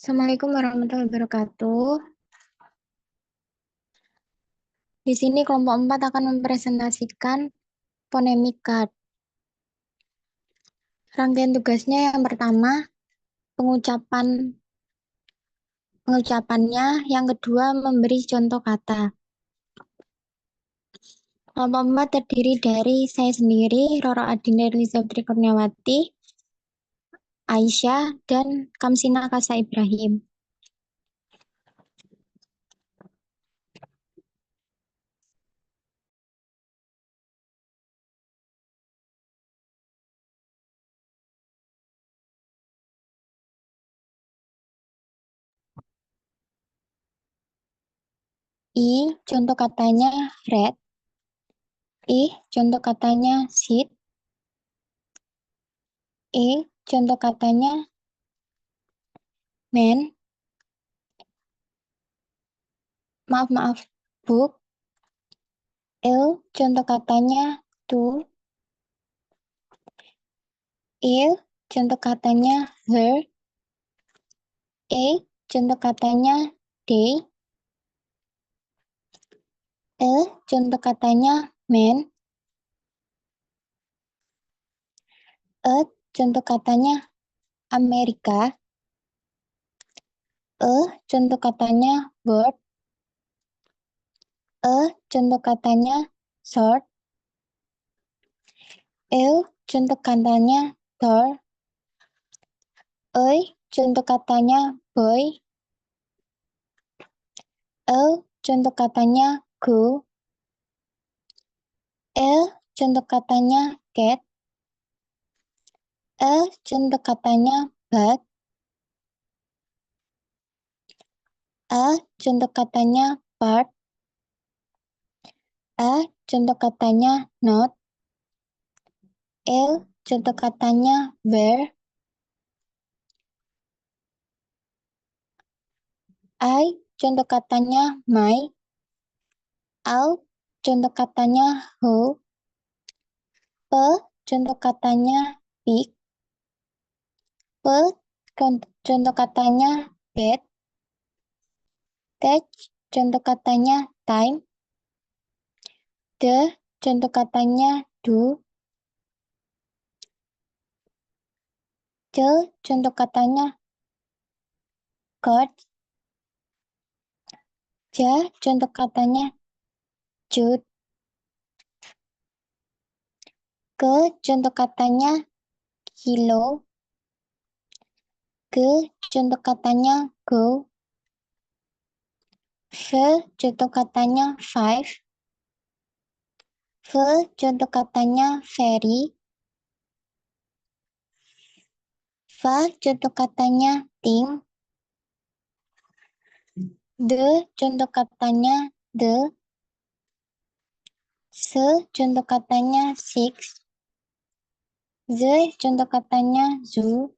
Assalamualaikum warahmatullahi wabarakatuh. Di sini kelompok 4 akan mempresentasikan phonemic card. Rangkaian tugasnya yang pertama, pengucapannya, yang kedua memberi contoh kata. Kelompok 4 terdiri dari saya sendiri, Roro Adinda Elizabeth Kurniawati, Aisyah, dan Kamsina Kasa Ibrahim. I, contoh katanya red. I, contoh katanya sit. E, contoh katanya man. Maaf, book. L, contoh katanya to. Il, contoh katanya her. A, contoh katanya they. L, contoh katanya man. E, contoh katanya Amerika. E, contoh katanya bird. E, contoh katanya short. L, contoh katanya door. E, contoh katanya boy. L, contoh katanya go. L, contoh katanya cat. L, contoh katanya bug. A, contoh katanya part. A, contoh katanya not. L, contoh katanya where. I, contoh katanya my. L, contoh katanya who. P, contoh katanya big. P, contoh katanya bed. T, contoh katanya time. D, contoh katanya do. C, contoh katanya cut. J, contoh katanya jut. Ke, contoh katanya kilo. Ke, contoh katanya go. V, contoh katanya five. V, contoh katanya very. V, contoh katanya thing. D, contoh katanya the. S, contoh katanya six. Z, contoh katanya zoo.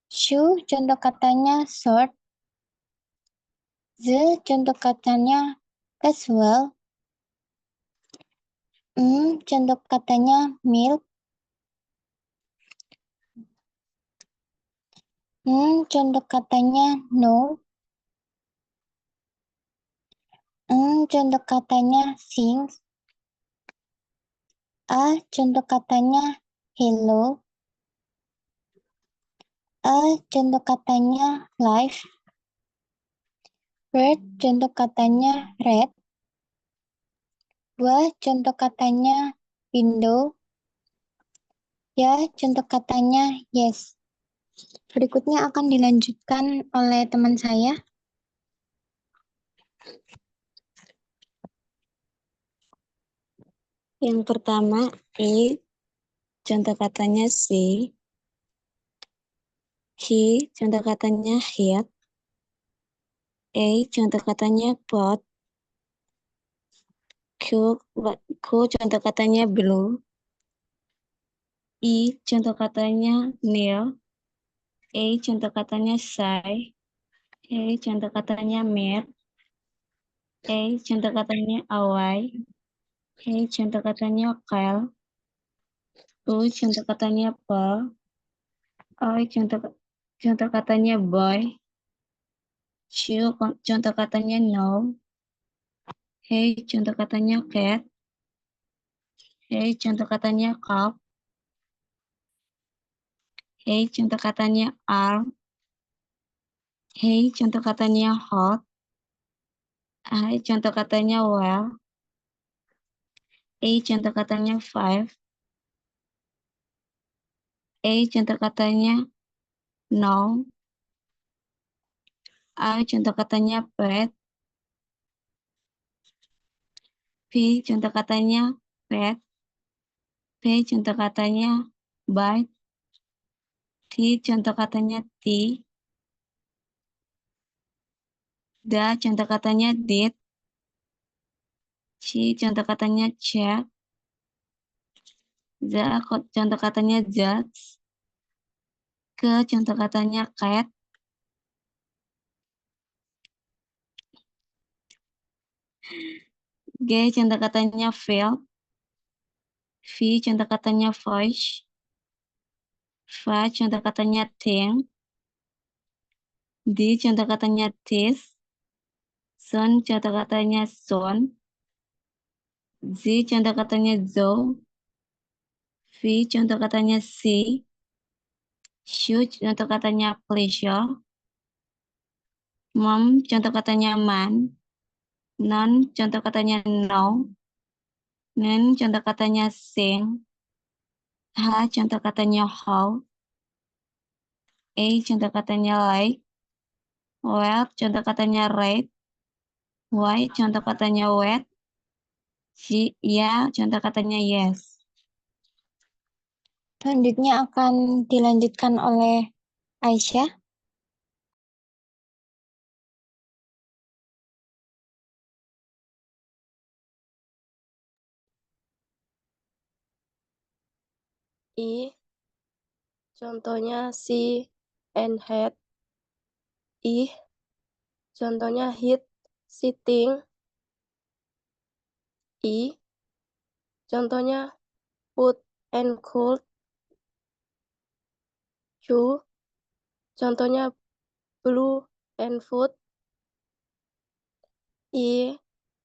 Shoe, contoh katanya short. Z, contoh katanya casual. Contoh katanya milk. Contoh katanya no. Contoh katanya things. A, contoh katanya hello. A, contoh katanya life. Bird, contoh katanya red. 2, contoh katanya window. Ya, contoh katanya yes. Berikutnya akan dilanjutkan oleh teman saya. Yang pertama, contoh katanya see. He, contoh katanya heat. A, contoh katanya pot. Q, contoh katanya blue. I, contoh katanya nail. A, contoh katanya shy. A, contoh katanya mad. A, contoh katanya away. A, contoh katanya kale. U, contoh katanya pearl. I contoh katanya boy. You contoh katanya no. He contoh katanya cat. He contoh katanya cup. He contoh katanya arm. He contoh katanya hot. I contoh katanya well. A contoh katanya five. A contoh katanya no. I contoh katanya pet. P contoh katanya pet. P contoh katanya bite. T contoh katanya tea. Da contoh katanya did. C contoh katanya chat. Za contoh katanya judge. Ke contoh katanya cat. G contoh katanya feel. V contoh katanya voice. F contoh katanya thing. D contoh katanya this. Son contoh katanya son. Z contoh katanya zo. V contoh katanya see. Shoe contoh katanya pleasure. Mom contoh katanya man. Non contoh katanya no. Nen contoh katanya sing. H contoh katanya how. A contoh katanya like. Well contoh katanya right. Y contoh katanya wet. Ya contoh katanya yes. Selanjutnya akan dilanjutkan oleh Aisyah. I. Contohnya see and had. I. Contohnya hit, sitting. I. Contohnya put and cold. Q. Contohnya blue and food. I.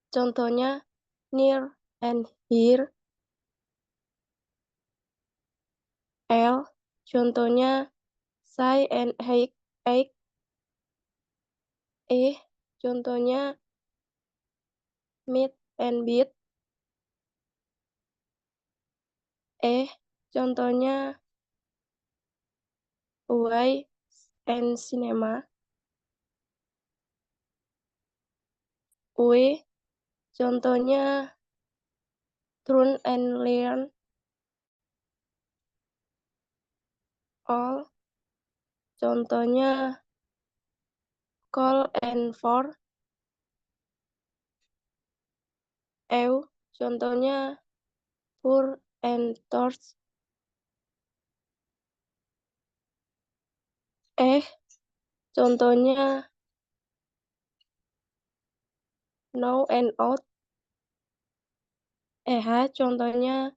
Contohnya near and here. L. Contohnya sigh and ache. E. Contohnya meet and beat. E. Contohnya away and cinema. W. Contohnya turn and learn. All. Contohnya call and for. Eu. Contohnya pour and torch. Contohnya no and out. Contohnya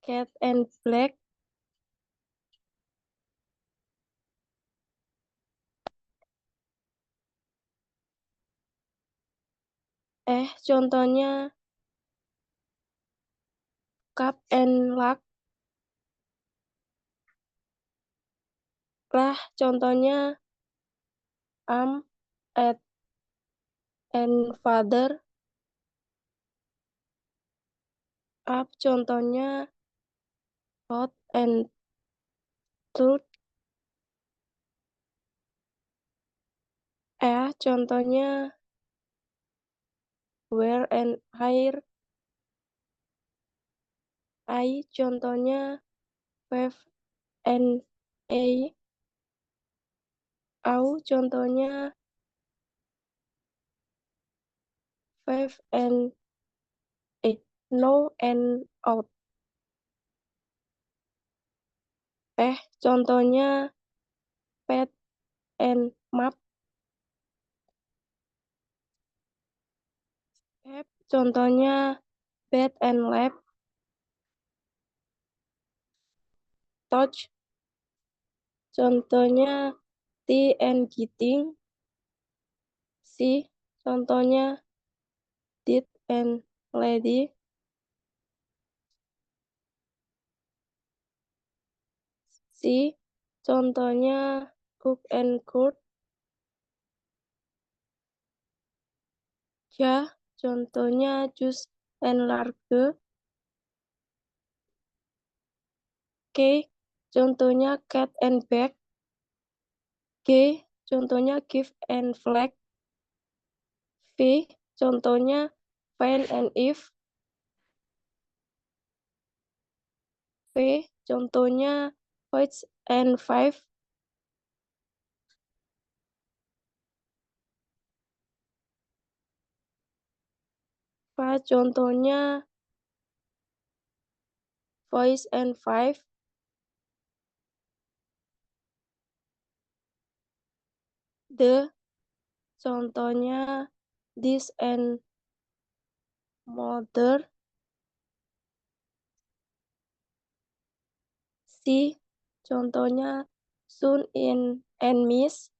cat and black. Contohnya cup and luck. Contohnya at and father. Contohnya hot and truth. Contohnya wear and hair. Contohnya wave and a. Contohnya wave and a. No and out. Contohnya pet and map. Contohnya bed and lab. Touch contohnya tea and getting. C, contohnya did and lady. C, contohnya cook and court. Ya, contohnya juice and large. K, contohnya cat and bag. G, contohnya give and flag. V, contohnya find and if. V, contohnya which and five. V, contohnya voice and five. D, contohnya this and mother. C, contohnya soon in and miss.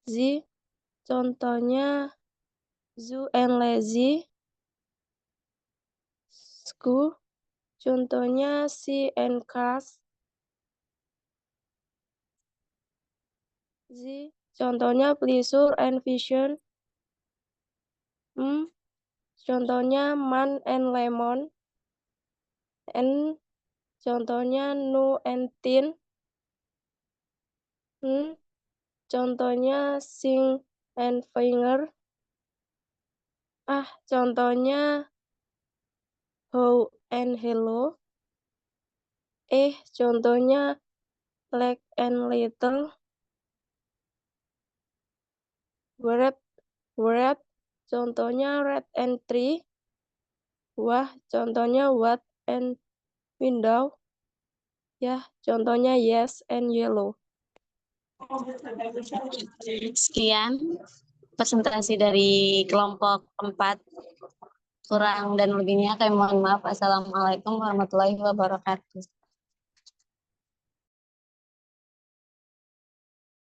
Z, contohnya zoo and lazy. School, contohnya sea and cars. Z, contohnya pleasure and vision. Contohnya man and lemon. N, contohnya no and tin. Contohnya sing and finger. Contohnya how and hello. Contohnya like and little. Word, contohnya red and tree. Contohnya what and window. Contohnya yes and yellow. Sekian presentasi dari kelompok 4. Kurang dan lebihnya kami mohon maaf. Assalamualaikum warahmatullahi wabarakatuh.